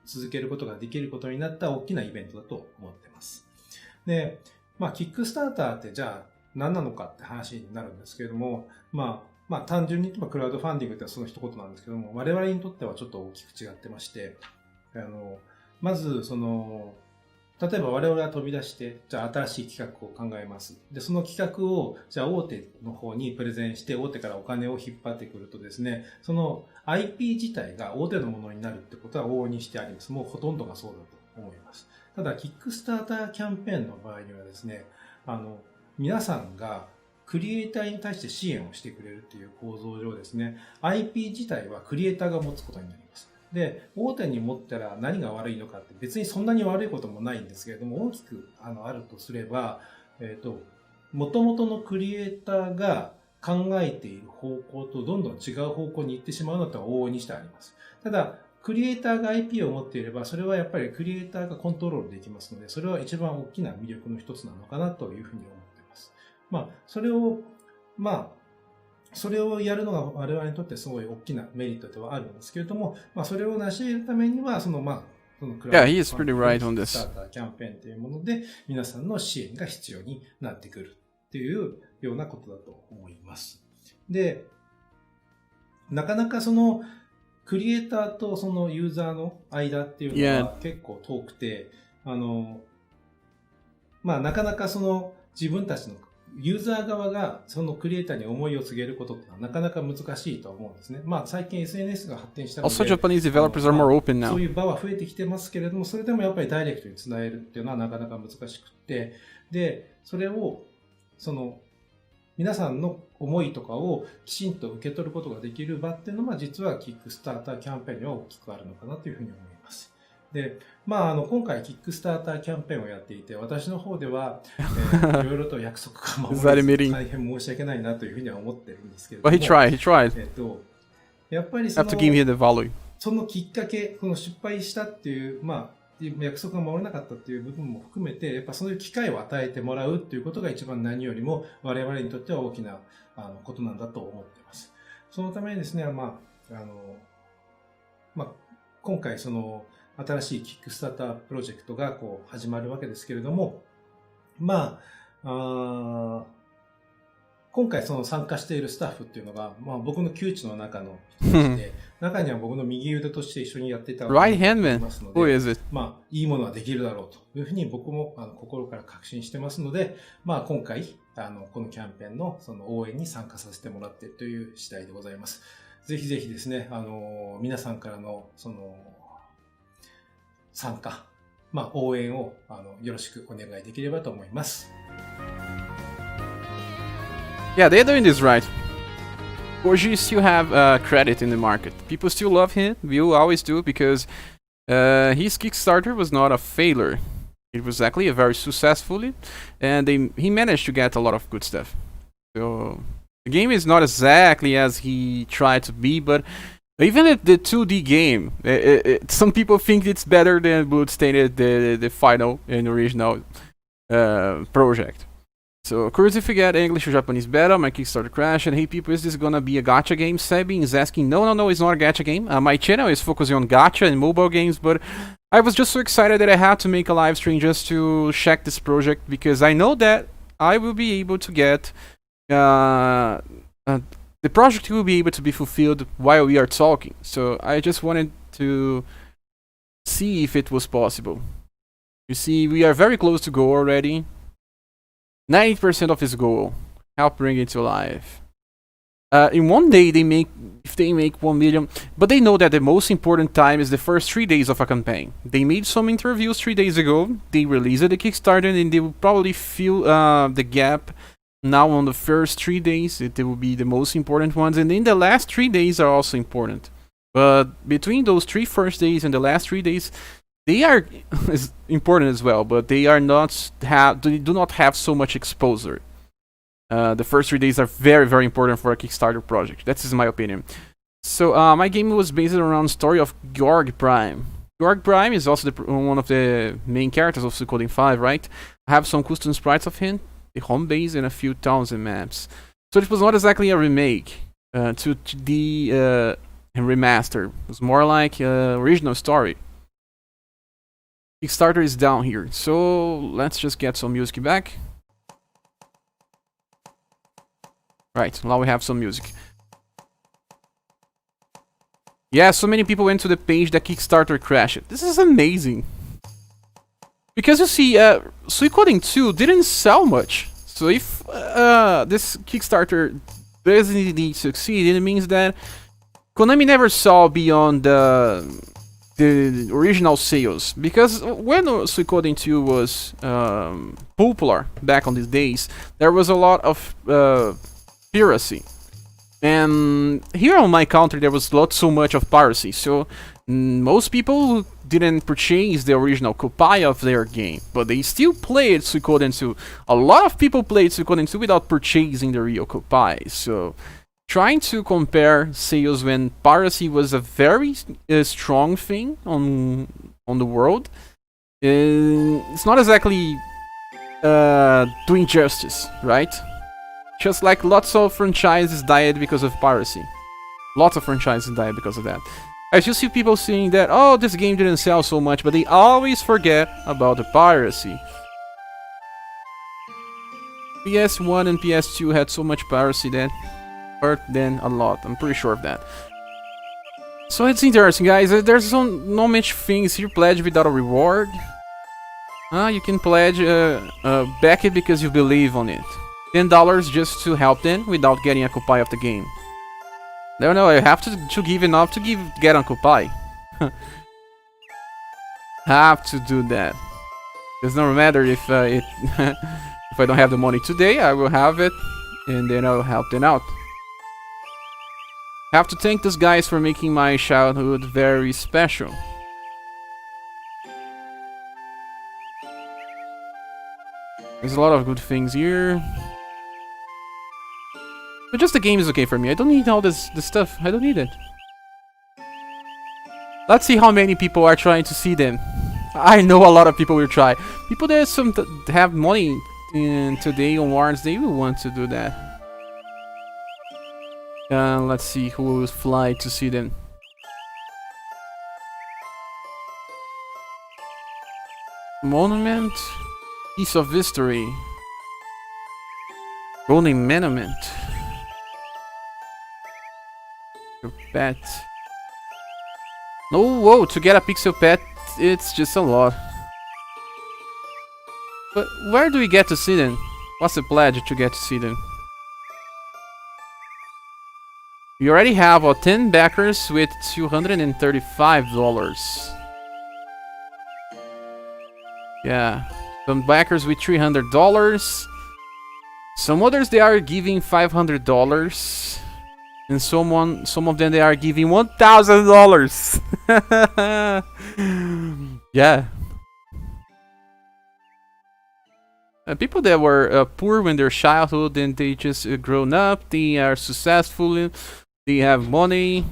続けることができることになった大きなイベントだと思っています。で、キックスターターってじゃあ何なのかって話になるんですけれども、単純に言えばクラウドファンディングってその一言なんですけども、我々にとってはちょっと大きく違ってまして、まず、例えば我々は飛び出して、じゃあ新しい企画を考えます。で、その企画を、じゃあ大手の方にプレゼンして、大手からお金を引っ張ってくるとですね、その IP 自体が大手のものになるってことは往々にしてあります。もうほとんどがそうだと思います。ただ、キックスターターキャンペーンの場合にはですね、皆さんがクリエイターに対して支援をしてくれるっていう構造上ですね、IP 自体はクリエイターが持つことになります。で、大手に持ったら何が悪いのかって別にそんなに悪いこともないんですけれども、大きくあるとすれば、元々のクリエイターが考えている方向とどんどん違う方向に行ってしまうのって往々にしてあります。ただ、クリエイターが IP を持っていれば、それはやっぱりクリエイターがコントロールできますので、それは一番大きな魅力の一つなのかなというふうに思っています。それをやるのが我々にとってすごい大きなメリットではあるんですけれども、それを成し得るためには、そのクラウドファンディングスターターキャンペーンというもので、皆さんの支援が必要になってくるっていうようなことだと思います。で、なかなかそのクリエイターとそのユーザーの間っていうのは結構遠くて、なかなかその自分たちのユーザー側がそのクリエイターに思いを告げることってのはなかなか難しいと思うんですね。最近 SNS が発展したので、Also, Japanese developers are more open now. そういう場は増えてきてますけれども、それでもやっぱりダイレクトにつなげるっていうのはなかなか難しくって、で、それを皆さんの思いとかをきちんと受け取ることができる場っていうのは実はキックスターターキャンペーンには大きくあるのかなというふうに思います。で、今回キックスターターキャンペーンをやっていて、私の方では、いろいろと約束が守れず大変申し訳ないなというふうには思ってるんですけれども。But he tried. やっぱりHave to give him the value. そのきっかけ、この失敗したっていう、約束が守れなかったっていう部分も含めて、やっぱそういう機会を与えてもらうっていうことが一番何よりも我々にとっては大きなことなんだと思っています。そのためにですね、今回その新しいキックスタータープロジェクトがこう始まるわけですけれども、今回その参加しているスタッフっていうのが、僕の旧知の中の人たちで、中には僕の右腕として一緒にやっていた Right hand man. Who is it? いいものはできるだろうというふうに僕も心から確信してますので、今回このキャンペーンのその応援に参加させてもらっているという次第でございます。ぜひぜひですね、皆さんからのその参加、応援をよろしくお願いできればと思います。Yeah, they're doing this right. Koji still have credit in the market. People still love him. We will always do because his Kickstarter was not a failure. It was actually a very successfully, and he managed to get a lot of good stuff. So the game is not exactly as he tried to be, but even at the 2D game, some people think it's better than Bloodstained, the final and original project. So, curious if you get English or Japanese beta, my Kickstarter crashed, and hey people, is this gonna be a gacha game? Sebin is asking, no, it's not a gacha game. My channel is focusing on gacha and mobile games, but I was just so excited that I had to make a live stream just to check this project, because I know that I will be able to get, the project will be able to be fulfilled while we are talking. So, I just wanted to see if it was possible. You see, we are very close to go already. 90% of his goal, help bring it to life. In one day, if they make 1 million, but they know that the most important time is the first 3 days of a campaign. They made some interviews 3 days ago, they released the Kickstarter, and they will probably feel the gap now on the first 3 days. It will be the most important ones, and then the last 3 days are also important. But between those 3 first days and the last 3 days, they are important as well, but they do not have so much exposure. The first 3 days are very, very important for a Kickstarter project. That is my opinion. So my game was based around the story of Georg Prime. Georg Prime is also one of the main characters of Suikoden 5, right? I have some custom sprites of him, the home base, and a few towns and maps. So it was not exactly a remake to the remaster. It was more like original story. Kickstarter is down here, so let's just get some music back. Right, now we have some music. Yeah, so many people went to the page that Kickstarter crashed. This is amazing. Because you see, Suikoden 2 didn't sell much. So if this Kickstarter doesn't indeed succeed, it means that Konami never saw beyond the original sales, because when Suikoden 2 was popular back on these days, there was a lot of piracy, and here on my country there was not so much of piracy, so most people didn't purchase the original copy of their game, but they still played Suikoden 2. A lot of people played Suikoden 2 without purchasing the real copy, so trying to compare sales when piracy was a very strong thing on the world, it's not exactly doing justice, right? Just like lots of franchises died because of piracy. Lots of franchises died because of that. I still see people saying that, oh, this game didn't sell so much, but they always forget about the piracy. PS1 and PS2 had so much piracy that hurt them a lot. I'm pretty sure of that. So it's interesting, guys. There's no much things here. Pledge without a reward. You can pledge, back it because you believe on it. $10 just to help them without getting a copy of the game. No, I have to give enough to get a copy. Have to do that. Does not matter if if I don't have the money today, I will have it, and then I'll help them out. Have to thank these guys for making my childhood very special. There's a lot of good things here. But just the game is okay for me. I don't need all this stuff. I don't need it. Let's see how many people are trying to see them. I know a lot of people will try. People that have money in today onwards, they will want to do that. Let's see who will fly to see them. Monument, piece of history. Rolling monument. Your pet. No, whoa! To get a pixel pet, it's just a lot. But where do we get to see them? What's the pledge to get to see them? We already have 10 backers with $235. Yeah, some backers with $300. Some others they are giving $500, and some of them they are giving $1,000. Yeah. People that were poor when they're childhood and they just grown up, they are successful, they have money.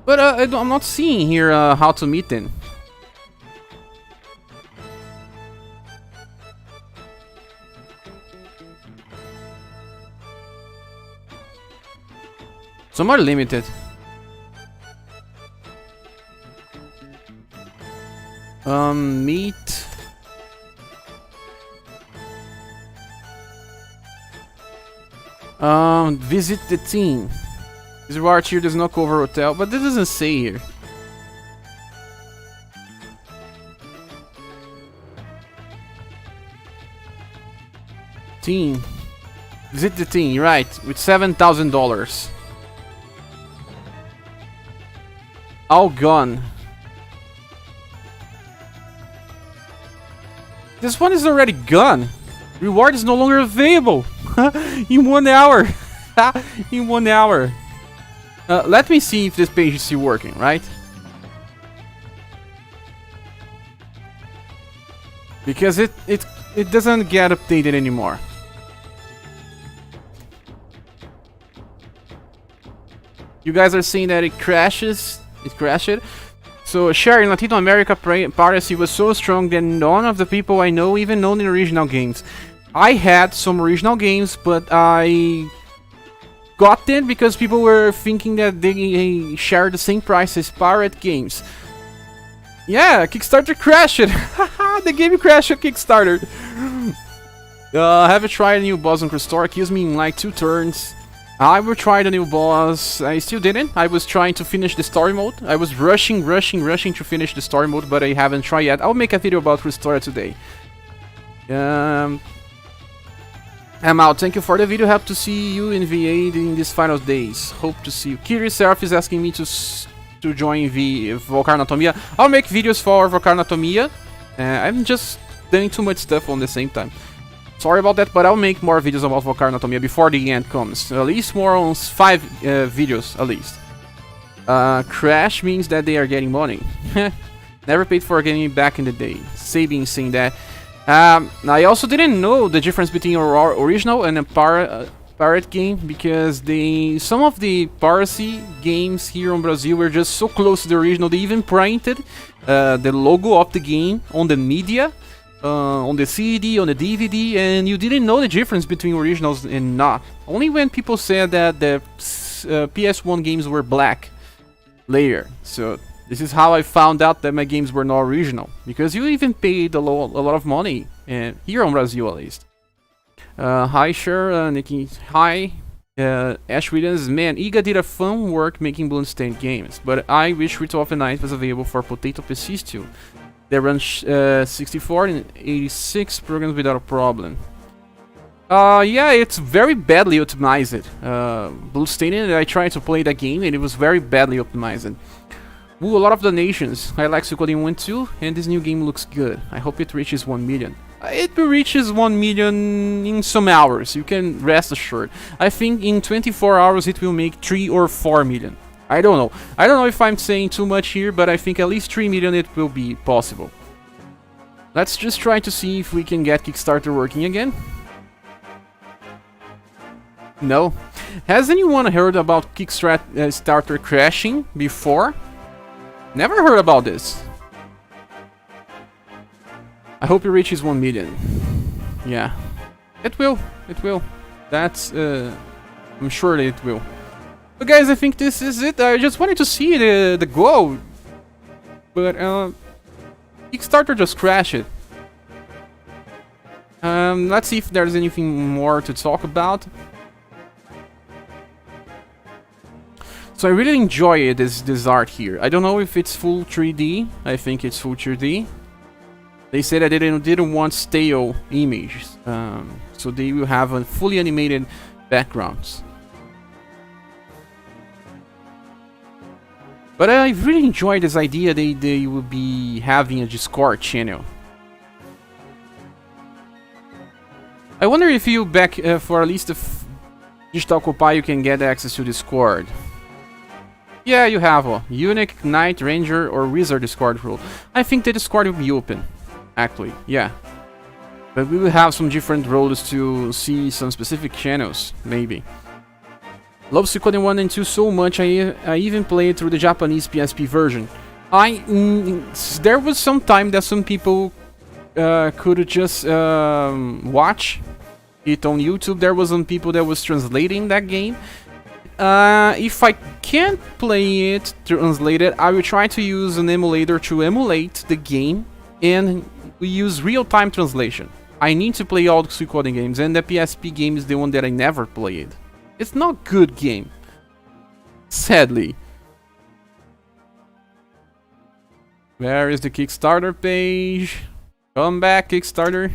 But I'm not seeing here how to meet them. Some are limited. Meet. Visit the team. This reward here does not cover hotel, but this doesn't say here. Team. Visit the team, right, with $7,000. All gone. This one is already gone. Reward is no longer available. In 1 hour. In 1 hour. Let me see if this page is still working, right? Because it doesn't get updated anymore. You guys are saying that it crashes. It crashed. So share in Latin America piracy was so strong that none of the people I know even own the original games. I had some original games, but I got them because people were thinking that they share the same price as pirate games. Yeah, Kickstarter crashed. The game crashed at Kickstarter. Have you tried a new boss on Crystal? Kills me in like 2 turns. I will try the new boss. I still didn't. I was trying to finish the story mode. I was rushing to finish the story mode, but I haven't tried yet. I'll make a video about Restore today. I'm out. Thank you for the video. Hope to see you in VA in these final days. Hope to see you. Kiri Seraph is asking me to join Volcarnatomia. I'll make videos for Volcarnatomia. I'm just doing too much stuff on the same time. Sorry about that, but I'll make more videos about Volcarnatomia before the end comes. At least more on 5 videos, at least. Crash means that they are getting money. Never paid for a game back in the day. Sabin saying that. I also didn't know the difference between original and a pirate game, because some of the piracy games here in Brazil were just so close to the original. They even printed the logo of the game on the media. On the CD, on the DVD, and you didn't know the difference between originals and not. Only when people said that the PS1 games were black later. So this is how I found out that my games were not original, because you even paid a lot of money, here in Brazil at least. Hi, sure, Nikki. Hi. Ash Williams, man, Iga did a fun work making Bloodstained games, but I wish Ritual of the Night was available for Potato PCs too. They run 64 and 86 programs without a problem. Yeah, it's very badly optimized. Bloodstained, I tried to play that game and it was very badly optimized. Ooh, a lot of donations. I like Suikoden 1 too, and this new game looks good. I hope it reaches 1 million. It reaches 1 million in some hours, you can rest assured. I think in 24 hours it will make 3 or 4 million. I don't know. I don't know if I'm saying too much here, but I think at least 3 million it will be possible. Let's just try to see if we can get Kickstarter working again. No. Has anyone heard about Kickstarter crashing before? Never heard about this. I hope it reaches 1 million. Yeah. It will. It will. That's, I'm sure that it will. But guys, I think this is it. I just wanted to see the goal. But, Kickstarter just crashed it. Let's see if there's anything more to talk about. So I really enjoy this art here. I don't know if it's full 3D. I think it's full 3D. They said that they didn't want stale images, so they will have a fully animated backgrounds. But I really enjoy this idea they will be having a Discord channel. I wonder if you back for at least a digital copy you can get access to Discord. Yeah, you have a Unique, Knight, Ranger, or Wizard Discord role. I think the Discord will be open. Actually, yeah. But we will have some different roles to see some specific channels, maybe. Love Suikoden 1 and 2 so much, I even played through the Japanese PSP version. There was some time that some people could just watch it on YouTube. There was some people that was translating that game. If I can't play it translated, I will try to use an emulator to emulate the game, and we use real-time translation. I need to play all the Suikoden games, and the PSP game is the one that I never played. It's not good game, sadly. Where is the Kickstarter page? Come back, Kickstarter.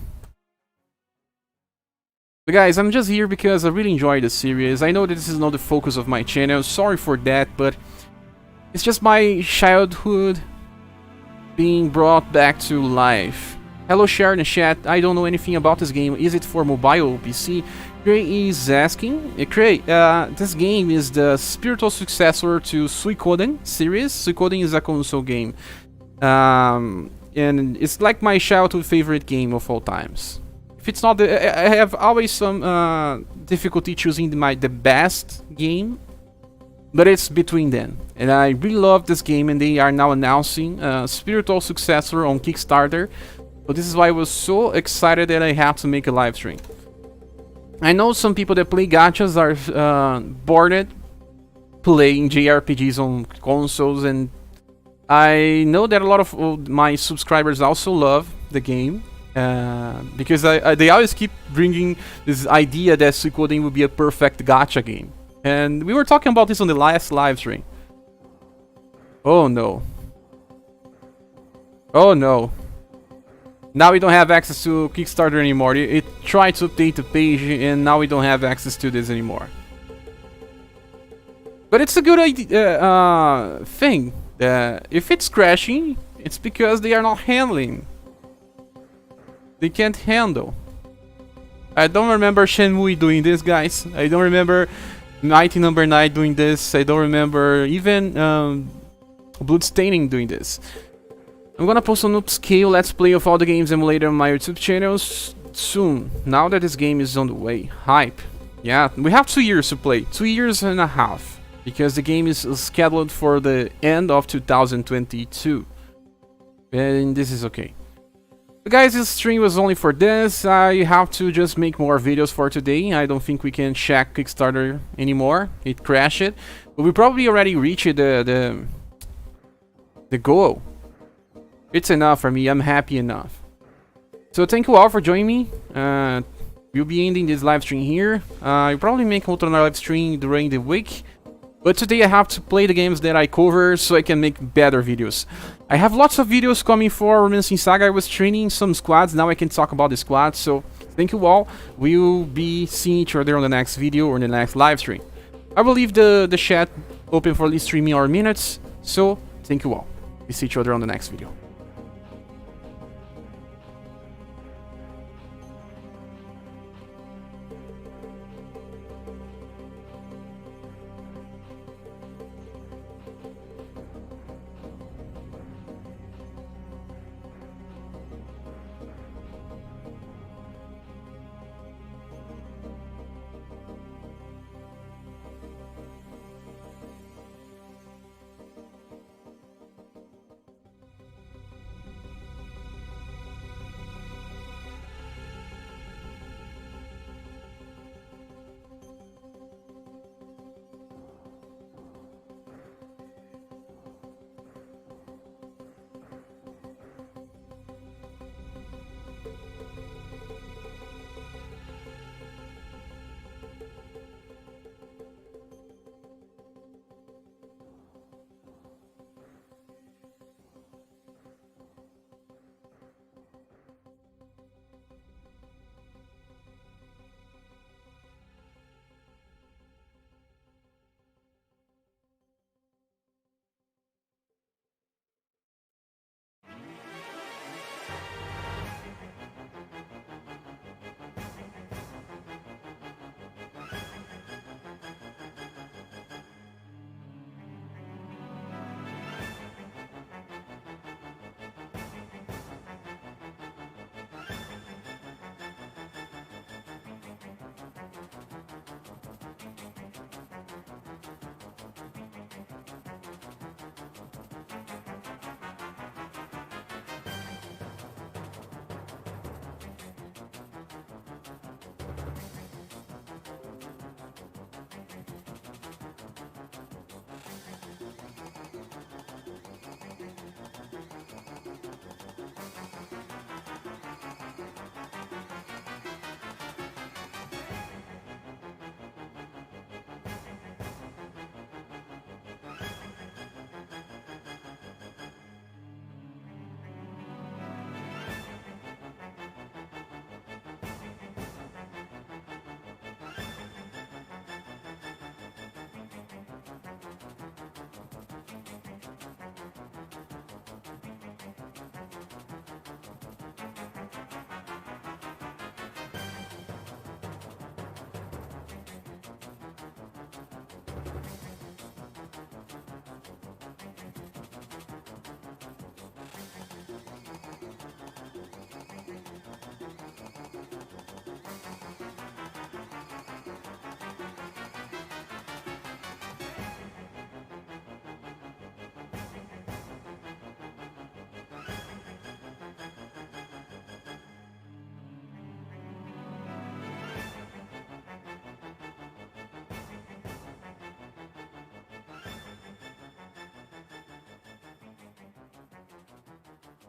But guys, I'm just here because I really enjoy the series. I know that this is not the focus of my channel, sorry for that, but it's just my childhood being brought back to life. Hello Sharon and chat, I don't know anything about this game. Is it for mobile or PC? Cray is asking. Cray, this game is the spiritual successor to Suikoden series. Suikoden is a console game. And it's like my childhood favorite game of all times. If it's not I have always some difficulty choosing the best game, but it's between them. And I really love this game, and they are now announcing a spiritual successor on Kickstarter. So this is why I was so excited that I had to make a live stream. I know some people that play gachas are bored playing JRPGs on consoles, and I know that a lot of my subscribers also love the game. Because they always keep bringing this idea that Suikoden would be a perfect gacha game. And we were talking about this on the last live stream. Oh no. Oh no. Now we don't have access to Kickstarter anymore. It tried to update the page and now we don't have access to this anymore. But it's a good idea, thing. If it's crashing, it's because they are not handling. They can't handle. I don't remember Shenmue doing this, guys. I don't remember Mighty Number 9 doing this. I don't remember even Bloodstaining doing this. I'm gonna post an upscale let's play of all the games emulator on my YouTube channels soon. Now that this game is on the way. Hype. Yeah, we have 2 years to play. 2 years and a half. Because the game is scheduled for the end of 2022. And this is okay. But guys, this stream was only for this. I have to just make more videos for today. I don't think we can check Kickstarter anymore. It crashed. But we probably already reached the goal. It's enough for me. I'm happy enough. So thank you all for joining me. We'll be ending this live stream here. I'll probably make another live stream during the week. But today I have to play the games that I cover so I can make better videos. I have lots of videos coming for Romancing Saga. I was training some squads. Now I can talk about the squads. So thank you all. We'll be seeing each other on the next video or in the next live stream. I will leave the chat open for at least 3 more minutes. So thank you all. We see each other on the next video.